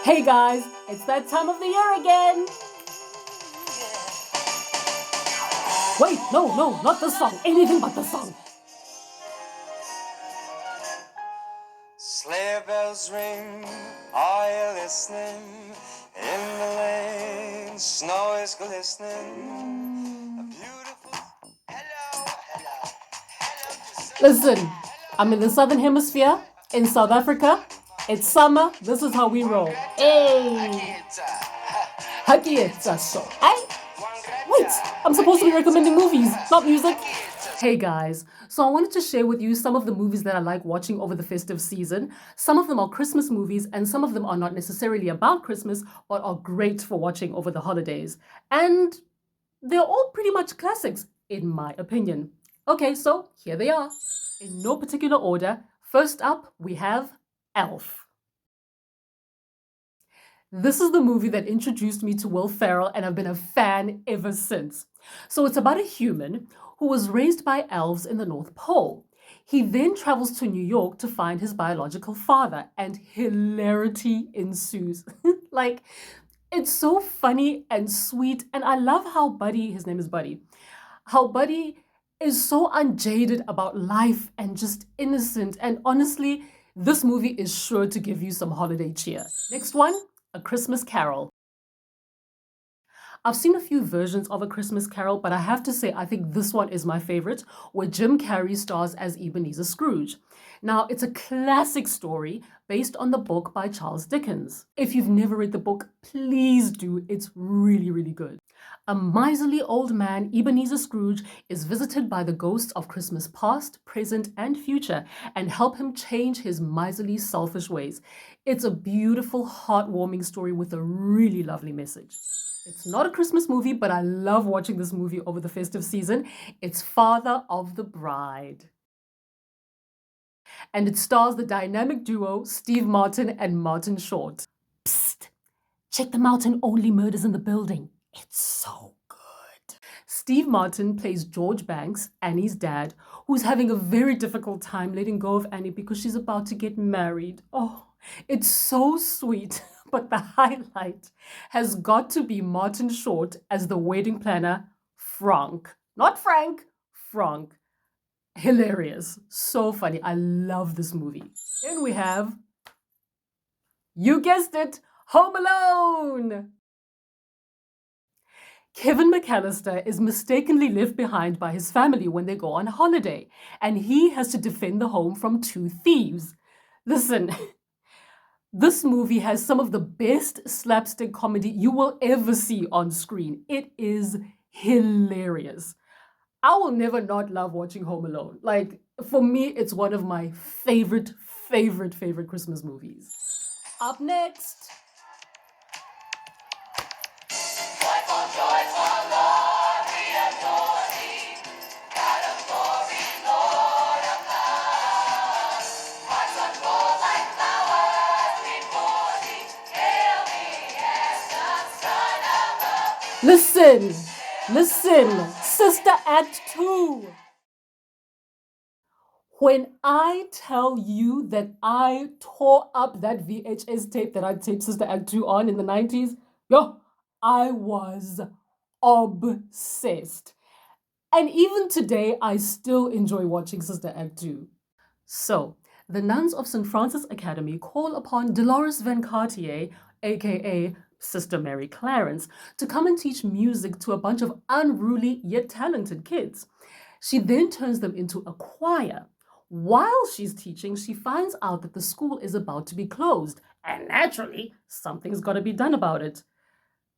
Hey guys, it's that time of the year again. Wait, no, not the song. Anything but the song. Sleigh bells ring, are you listening? In the lane, snow is glistening. A beautiful hello. Listen, I'm in the southern hemisphere, in South Africa. It's summer. This is how we roll. Hey, Hakieta so. Hey, wait, I'm supposed to be recommending movies, not music. Hey guys, so I wanted to share with you some of the movies that I like watching over the festive season. Some of them are Christmas movies and some of them are not necessarily about Christmas, but are great for watching over the holidays. And they're all pretty much classics, in my opinion. Okay, so here they are. In no particular order, first up we have Elf. This is the movie that introduced me to Will Ferrell, and I've been a fan ever since. So it's about a human who was raised by elves in the North Pole. He then travels to New York to find his biological father, and hilarity ensues. Like, it's so funny and sweet, and I love how Buddy, his name is Buddy, how Buddy is so unjaded about life and just innocent. And honestly, this movie is sure to give you some holiday cheer. Next one, A Christmas Carol. I've seen a few versions of A Christmas Carol, but I have to say I think this one is my favorite, where Jim Carrey stars as Ebenezer Scrooge. Now, it's a classic story based on the book by Charles Dickens. If you've never read the book, please do. It's really, really good. A miserly old man, Ebenezer Scrooge, is visited by the ghosts of Christmas past, present, and future and help him change his miserly, selfish ways. It's a beautiful, heartwarming story with a really lovely message. It's not a Christmas movie, but I love watching this movie over the festive season. It's Father of the Bride. And it stars the dynamic duo Steve Martin and Martin Short. Psst, check them out in Only Murders in the Building. It's so good. Steve Martin plays George Banks, Annie's dad, who's having a very difficult time letting go of Annie because she's about to get married. Oh, it's so sweet. But the highlight has got to be Martin Short as the wedding planner, Frank. Not Frank, Frank. Hilarious. So funny. I love this movie. Then we have, you guessed it, Home Alone. Kevin McAllister is mistakenly left behind by his family when they go on holiday, and he has to defend the home from two thieves. Listen, this movie has some of the best slapstick comedy you will ever see on screen. It is hilarious. I will never not love watching Home Alone. Like, for me, it's one of my favorite Christmas movies. Up next. Listen, Sister Act 2. When I tell you that I tore up that VHS tape that I taped Sister Act 2 on in the 90s, yo, I was obsessed. And even today, I still enjoy watching Sister Act 2. So, the nuns of St. Francis Academy call upon Dolores Van Cartier, aka Sister Mary Clarence, to come and teach music to a bunch of unruly yet talented kids. She then turns them into a choir. While she's teaching, she finds out that the school is about to be closed, and naturally, something's got to be done about it.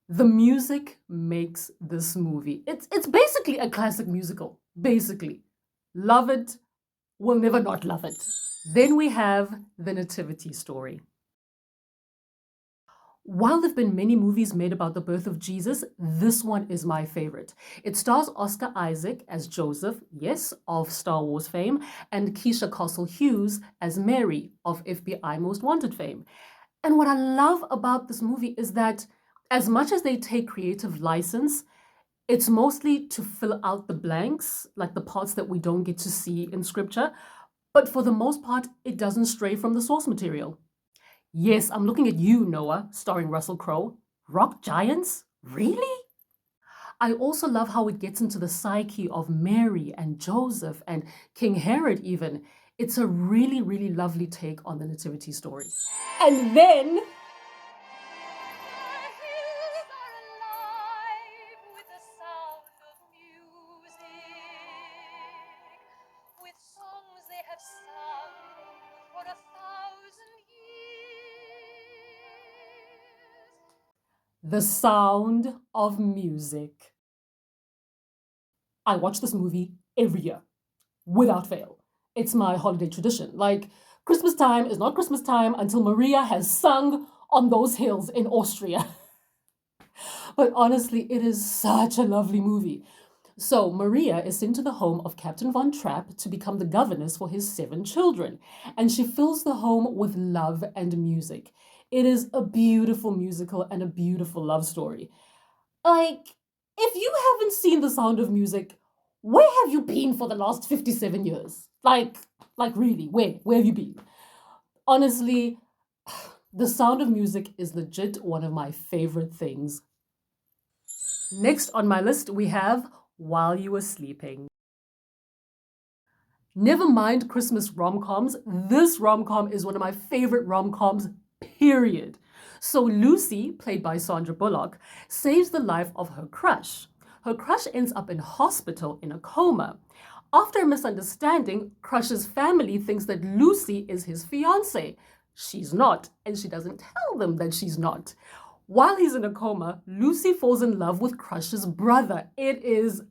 The music makes this movie. It's basically a classic musical, basically. Love it, will never not love it. Then we have The Nativity Story. While there have been many movies made about the birth of Jesus, this one is my favorite. It stars Oscar Isaac as Joseph, yes, of Star Wars fame, and Keisha Castle Hughes as Mary of FBI Most Wanted fame. And what I love about this movie is that as much as they take creative license, it's mostly to fill out the blanks, like the parts that we don't get to see in scripture. But for the most part, it doesn't stray from the source material. Yes, I'm looking at you, Noah, starring Russell Crowe. Rock giants? Really? I also love how it gets into the psyche of Mary and Joseph and King Herod, even. It's a really, really lovely take on the Nativity story. And then The Sound of Music. I watch this movie every year, without fail. It's my holiday tradition. Like, Christmas time is not Christmas time until Maria has sung on those hills in Austria. But honestly, it is such a lovely movie. So, Maria is sent to the home of Captain Von Trapp to become the governess for his 7 children, and she fills the home with love and music. It is a beautiful musical and a beautiful love story. Like, if you haven't seen The Sound of Music, where have you been for the last 57 years? Like really, where have you been? Honestly, The Sound of Music is legit one of my favorite things. Next on my list, we have While You Were Sleeping. Never mind Christmas rom-coms, this rom-com is one of my favorite rom-coms, period. So Lucy, played by Sandra Bullock, saves the life of her crush. Her crush ends up in hospital in a coma. After a misunderstanding, Crush's family thinks that Lucy is his fiancée. She's not, and she doesn't tell them that she's not. While he's in a coma, Lucy falls in love with Crush's brother. It is...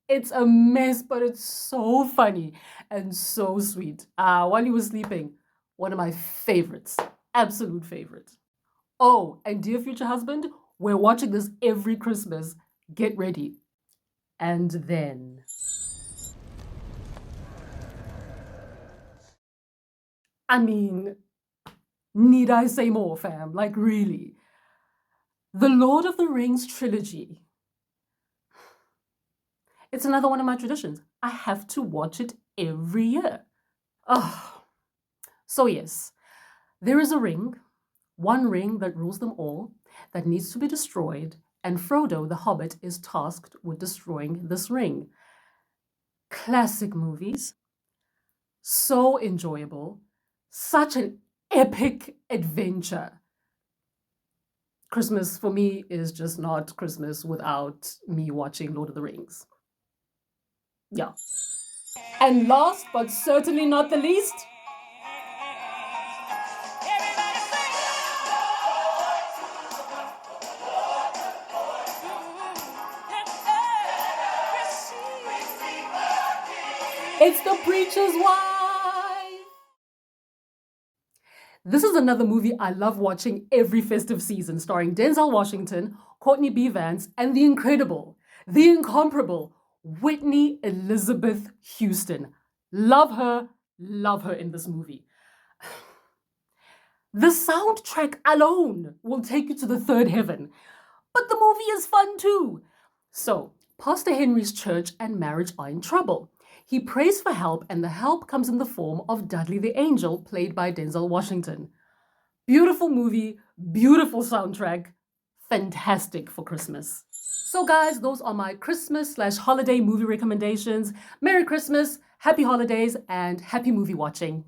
It's a mess, but it's so funny and so sweet. While you were sleeping, one of my favorites, absolute favorites. Oh, and dear future husband, we're watching this every Christmas. Get ready. And then. I mean, need I say more, fam? Like, really. The Lord of the Rings trilogy. It's another one of my traditions. I have to watch it every year. Oh, so yes, there is a ring, one ring that rules them all, that needs to be destroyed, and Frodo the Hobbit is tasked with destroying this ring. Classic movies, so enjoyable, such an epic adventure. Christmas for me is just not Christmas without me watching Lord of the Rings. Yeah. And last but certainly not the least, it's The Preacher's Wife. This is another movie I love watching every festive season, starring Denzel Washington, Courtney B. Vance, and the incredible, the incomparable Whitney Elizabeth Houston. Love her in this movie. The soundtrack alone will take you to the third heaven, but the movie is fun too. So, Pastor Henry's church and marriage are in trouble. He prays for help, and the help comes in the form of Dudley the Angel, played by Denzel Washington. Beautiful movie, beautiful soundtrack, fantastic for Christmas. So guys, those are my Christmas/holiday movie recommendations. Merry Christmas, happy holidays, and happy movie watching.